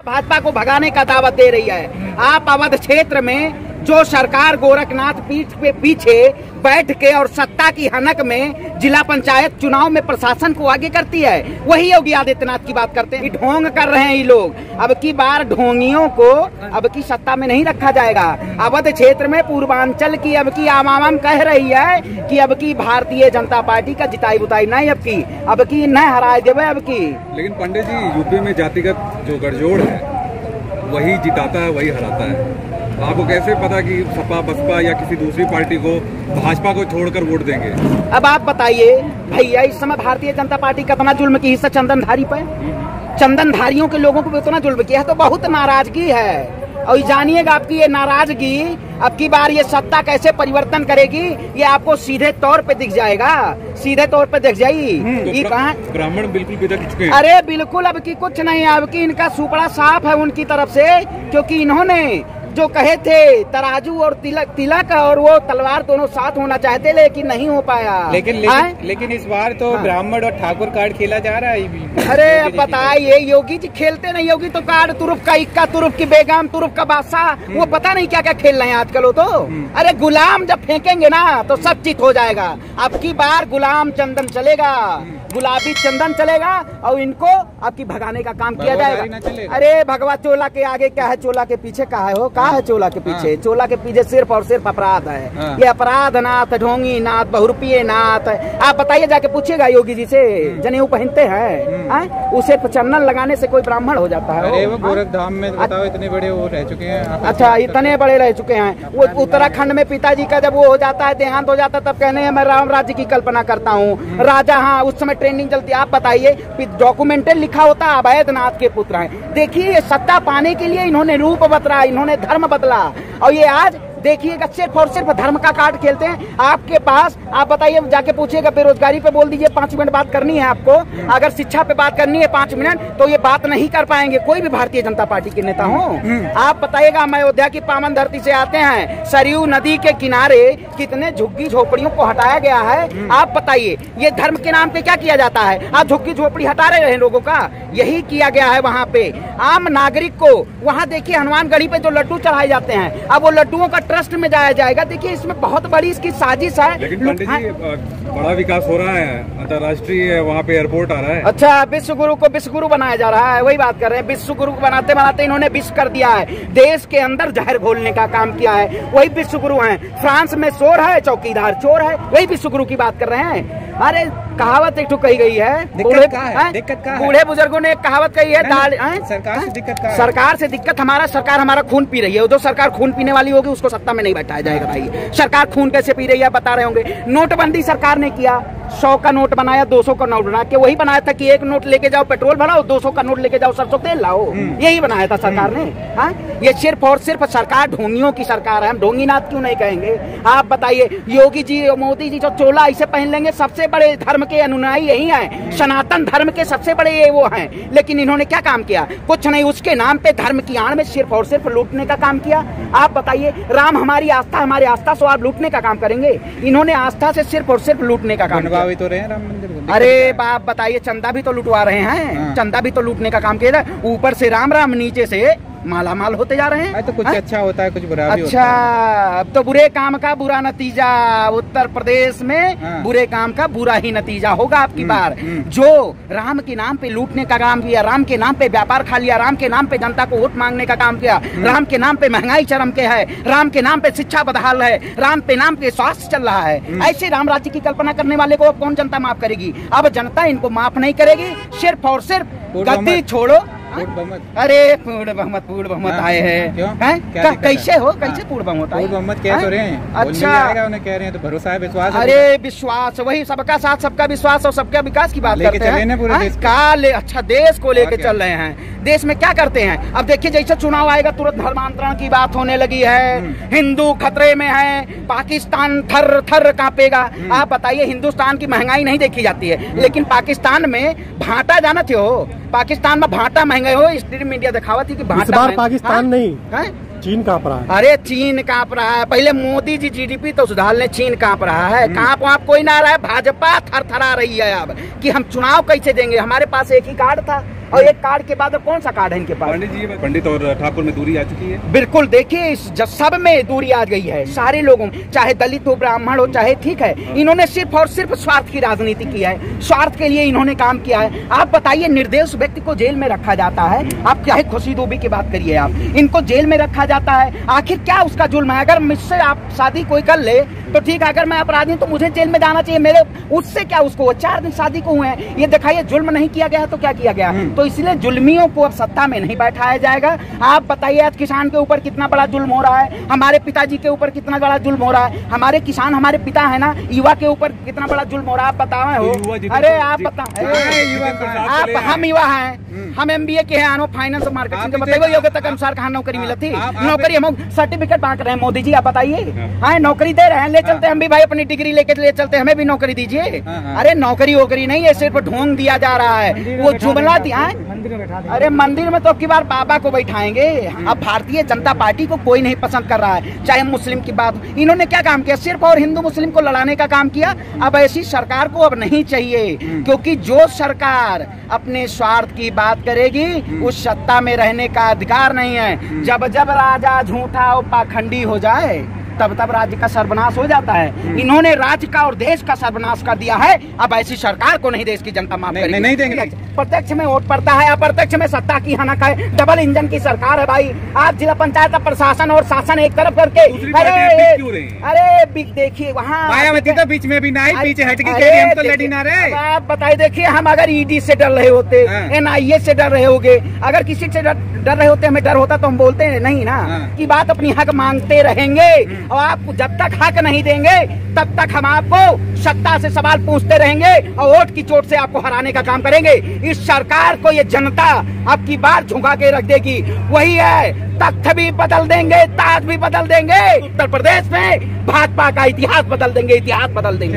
भाजपा को भगाने का दावा दे रही है। आप अवध क्षेत्र में जो सरकार गोरखनाथ पीठ पे पीछे बैठ के और सत्ता की हनक में जिला पंचायत चुनाव में प्रशासन को आगे करती है, वही योगी आदित्यनाथ की बात करते हैं। ढोंग कर रहे हैं ये लोग। अब की बार ढोंगियों को अब की सत्ता में नहीं रखा जाएगा। अवध क्षेत्र में पूर्वांचल की अब की आवाम कह रही है कि अब की भारतीय जनता पार्टी का जिताई बुताई नहीं, अब की न हराए देवे अब की। लेकिन पंडित जी, यूपी में जातिगत जो गठजोड़ है वही जिताता है, वही हराता है। आपको कैसे पता कि सपा बसपा या किसी दूसरी पार्टी को भाजपा को छोड़कर वोट देंगे? अब आप बताइए भैया, इस समय भारतीय जनता पार्टी कितना जुल्म की हिस्सा चंदनधारी पे, चंदनधारियों के लोगों को भी उतना जुल्म किया है, तो बहुत नाराजगी है। और जानिएगा आपकी ये नाराजगी अब की बार ये सत्ता कैसे परिवर्तन करेगी, ये आपको सीधे तौर पे दिख जाएगा, सीधे तौर पे दिख जाएगी। तो ब्राह्मण बिल्कुल पीछे खिंच गए। अरे बिल्कुल, अब की कुछ नहीं, अब की इनका सुपड़ा साफ है उनकी तरफ से, क्योंकि इन्होंने जो कहे थे तराजू और तिलक और वो तलवार दोनों साथ होना चाहते, लेकिन नहीं हो पाया। लेकिन इस बार तो ब्राह्मण और ठाकुर कार्ड खेला जा रहा है। अरे बताइए, योगी जी खेलते नहीं, योगी तो कार्ड तुरुफ का इक्का, तुरुफ की बेगम, तुरुफ का बादशाह, वो पता नहीं क्या क्या खेल रहे हैं आजकल। वो तो अरे गुलाम जब फेंकेंगे ना तो सब चित हो जाएगा। अब की बार गुलाम चंदन चलेगा, गुलाबी चंदन चलेगा और इनको आपकी भगाने का काम किया जाएगा। अरे भगवा चोला के आगे क्या है, चोला के पीछे क्या है, हो कहा है चोला के पीछे? चोला के पीछे सिर्फ और सिर्फ अपराध है। ये अपराध नाथ, ढोंगी नाथ, बहुरूपीय नाथ। आप बताइए, जाके पूछिएगा योगी जी से, जनेऊ पहनते हैं, उसे चंदन लगाने से कोई ब्राह्मण हो जाता है? अरे वो गोरखधाम में बताओ, इतने बड़े वो रह चुके हैं। अच्छा, इतने बड़े रह चुके हैं। वो उत्तराखंड में पिताजी का जब वो हो जाता है, देहांत हो जाता है, तब कहने हैं मैं राम राज्य की कल्पना करता हूँ। राजा, हाँ, उस समय ट्रेनिंग चलती। आप बताइए, डॉक्यूमेंट लिखा होता अवैधनाथ के पुत्र हैं। देखिए, ये सत्ता पाने के लिए इन्होंने रूप बदला, इन्होंने धर्म बदला, और ये आज देखिएगा सिर्फ और सिर्फ धर्म का कार्ड खेलते हैं। आपके पास, आप बताइए, जाके पूछिएगा, बेरोजगारी पे बोल दीजिए 5 मिनट बात करनी है आपको, अगर शिक्षा पे बात करनी है 5 मिनट, तो ये बात नहीं कर पाएंगे कोई भी भारतीय जनता पार्टी के नेता हो। आप बताइएगा, हम अयोध्या की पावन धरती से आते हैं, सरयू नदी के किनारे कितने झुग्गी झोपड़ियों को हटाया गया है। आप बताइए, ये धर्म के नाम पे क्या किया जाता है? आप झुग्गी झोपड़ी हटा रहे हैं लोगों का, यही किया गया है वहाँ पे। आम नागरिक को वहाँ देखिए, हनुमानगढ़ी पे जो लड्डू चढ़ाए जाते हैं, अब वो लड्डुओं का ट्रस्ट में जाया जाएगा। देखिए, इसमें बहुत बड़ी इसकी साजिश है। लेकिन पंडित जी, बड़ा विकास हो रहा है, अंतर्राष्ट्रीय वहाँ पे एयरपोर्ट आ रहा है। अच्छा, विश्व गुरु को विश्व गुरु बनाया जा रहा है, वही बात कर रहे हैं। विश्व गुरु को बनाते बनाते इन्होंने विश्व कर दिया है, देश के अंदर जहर घोलने का काम किया है, वही विश्व गुरु हैं। फ्रांस में शोर है, चौकीदार चोर है, वही विश्व गुरु की बात कर रहे हैं। अरे कहावत एक तो कही गई है, बूढ़े बुजुर्गों ने एक कहावत कही है, सरकार से दिक्कत हमारा, सरकार हमारा खून पी रही है। जो सरकार खून पीने वाली होगी उसको सत्ता में नहीं बैठाया जाएगा। भाई, सरकार खून कैसे पी रही है बता रहे होंगे। नोटबंदी सरकार ने किया, 100 का नोट बनाया, 200 का नोट बना के, वही बनाया था कि 1 नोट लेके जाओ पेट्रोल भराओ, 200 का नोट लेके जाओ सरसों तेल लाओ, यही बनाया था सरकार ने। हाँ, ये सिर्फ और सिर्फ सरकार ढोंगियों की सरकार है। हम ढोंगीनाथ क्यों नहीं कहेंगे? आप बताइए, योगी जी, मोदी जी जो चोला इसे पहन लेंगे, सबसे बड़े धर्म के अनुयायी यही हैं, सनातन धर्म के सबसे बड़े ये वो हैं। लेकिन इन्होंने क्या काम किया? कुछ नहीं, उसके नाम पे धर्म की आड़ में सिर्फ और सिर्फ लूटने का काम किया। आप बताइए, राम हमारी आस्था, हमारी आस्था से आप लूटने का काम करेंगे? इन्होंने आस्था से सिर्फ और सिर्फ लूटने का काम किया। तो रहे हैं राम मंदिर। अरे बाप बताइए, चंदा भी तो लुटवा रहे हैं, चंदा भी तो लूटने का काम किया। ऊपर से राम राम, नीचे से माला माल होते जा रहे हैं। तो कुछ अच्छा होता है, कुछ बुरा भी अच्छा होता है। अब तो बुरे काम का बुरा नतीजा, उत्तर प्रदेश में बुरे काम का बुरा ही नतीजा होगा आपकी बार। जो राम के नाम पे लूटने का काम किया, राम के नाम पे व्यापार खा लिया, राम के नाम पे जनता को वोट मांगने का काम किया, राम के नाम पे महंगाई चरम के है, राम के नाम पे शिक्षा बदहाल है, राम पे नाम पे स्वास्थ्य चल रहा है, ऐसे राम राज्य की कल्पना करने वाले को कौन जनता माफ करेगी? अब जनता इनको माफ नहीं करेगी, सिर्फ और सिर्फ गद्दी छोड़ो। अरे पूर्ण बहुमत आए हैं, कैसे हो, कैसे पूर्ण बहुमत आए? पूर्ण बहुमत कह तो रहे हैं, अच्छा उन्हें कह रहे हैं, तो भरोसा है, विश्वास है। अरे विश्वास, वही सबका साथ, सबका विश्वास और सबका विकास की बात करते हैं। पूरे देश अच्छा, देश को लेके चल रहे हैं। देश में क्या करते हैं? अब देखिए, जैसे चुनाव आएगा तुरंत धर्मांतरण की बात होने लगी है, हिंदू खतरे में है, पाकिस्तान थर थर कांपेगा। आप बताइए, हिंदुस्तान की महंगाई नहीं देखी जाती है, लेकिन पाकिस्तान में भाटा जाना थे हो, पाकिस्तान में भाटा महंगाई हो, स्ट्रीट मीडिया दिखावा थी कि भाटा पाकिस्तान नहीं है, चीन कांप रहा है। अरे चीन कांप रहा है, पहले मोदी जी जीडीपी तो सुधार ले, चीन कांप रहा है। कांप वाप कोई ना रहा है, भाजपा थरथरा रही है अब कि हम चुनाव कैसे देंगे। हमारे पास एक ही कार्ड था, और एक कार्ड के बाद कौन सा कार्ड है इनके पास? पंडित जी, पंडित और ठाकुर में दूरी आ चुकी है। बिल्कुल, देखिए इस सब में दूरी आ गई है, सारे लोगों, चाहे दलित हो, ब्राह्मण हो, चाहे, ठीक है, इन्होंने सिर्फ और सिर्फ स्वार्थ की राजनीति की है, स्वार्थ के लिए इन्होंने काम किया है। आप बताइए, निर्दोष व्यक्ति को जेल में रखा जाता है, आप चाहे खुशी दूबी की बात करिए, आप इनको जेल में रखा जाता है, आखिर क्या उसका जुल्म है? अगर मुझसे आप शादी कोई कर ले तो ठीक है, अगर मैं अपराधी हूं तो मुझे जेल में जाना चाहिए, मेरे उससे क्या, उसको 4 दिन शादी को हुए हैं, ये दिखाइए जुल्म नहीं किया गया तो क्या किया गया? तो इसलिए जुल्मियों को अब सत्ता में नहीं बैठाया जाएगा। आप बताइए, आज किसान के ऊपर कितना बड़ा जुल्म हो रहा है, हमारे पिताजी के ऊपर कितना बड़ा जुल्म हो रहा है, हमारे किसान हमारे पिता है ना, युवा के ऊपर कितना बड़ा जुल्म हो रहा है, आप बताए हो? अरे आप आप हम युवा हैं, हम MBA के हैं, आनो फाइनेंस और मार्केटिंग के, बताइए योग्यता के अनुसार कहाँ नौकरी मिली थी? नौकरी हम सर्टिफिकेट बांट रहे हैं मोदी जी, आप बताइए। हाँ, नौकरी दे रहे हैं, ले चलते हम भी भाई, अपनी डिग्री लेके ले चलते, हमें भी नौकरी दीजिए। अरे नौकरी वोकरी नहीं है, सिर्फ ढोंग दिया जा रहा है, वो जुमला दिया है। अरे मंदिर में तो अब की बार बाबा को बैठाएंगे। अब भारतीय जनता पार्टी को कोई नहीं पसंद कर रहा है, चाहे मुस्लिम की बात, इन्होंने क्या काम किया? सिर्फ और हिंदू मुस्लिम को लड़ाने का काम किया। अब ऐसी सरकार को अब नहीं चाहिए, क्योंकि जो सरकार अपने स्वार्थ की बात करेगी उस सत्ता में रहने का अधिकार नहीं है। जब जब राजा झूठा और पाखंडी हो जाए तब तब राज्य का सर्वनाश हो जाता है। इन्होंने राज्य का और देश का सर्वनाश कर दिया है। अब ऐसी सरकार को नहीं देश की जनता माफ करेगी। नहीं देंगे। प्रत्यक्ष में वोट पड़ता है, अप्रत्यक्ष में सत्ता की हनक है। डबल इंजन की सरकार है भाई। आप जिला पंचायत प्रशासन और शासन एक तरफ करके, अरे देखिए वहाँ मायावती तो बीच में भी नहीं, पीछे हट के हम तो लड़ी ना रहे। आप बताइए, देखिए हम अगर ED से डर रहे होते, NIA से डर रहे होगे, अगर किसी से डर रहे होते, हमें डर होता तो हम बोलते नहीं ना कि बात अपनी हक मांगते रहेंगे। और आपको जब तक हक नहीं देंगे तब तक हम आपको सत्ता से सवाल पूछते रहेंगे और वोट की चोट से आपको हराने का काम करेंगे। इस सरकार को ये जनता अब की बार झुका के रख देगी। वही है, तख्त भी बदल देंगे, ताज भी बदल देंगे, उत्तर प्रदेश में भाजपा का इतिहास बदल देंगे, इतिहास बदल देंगे।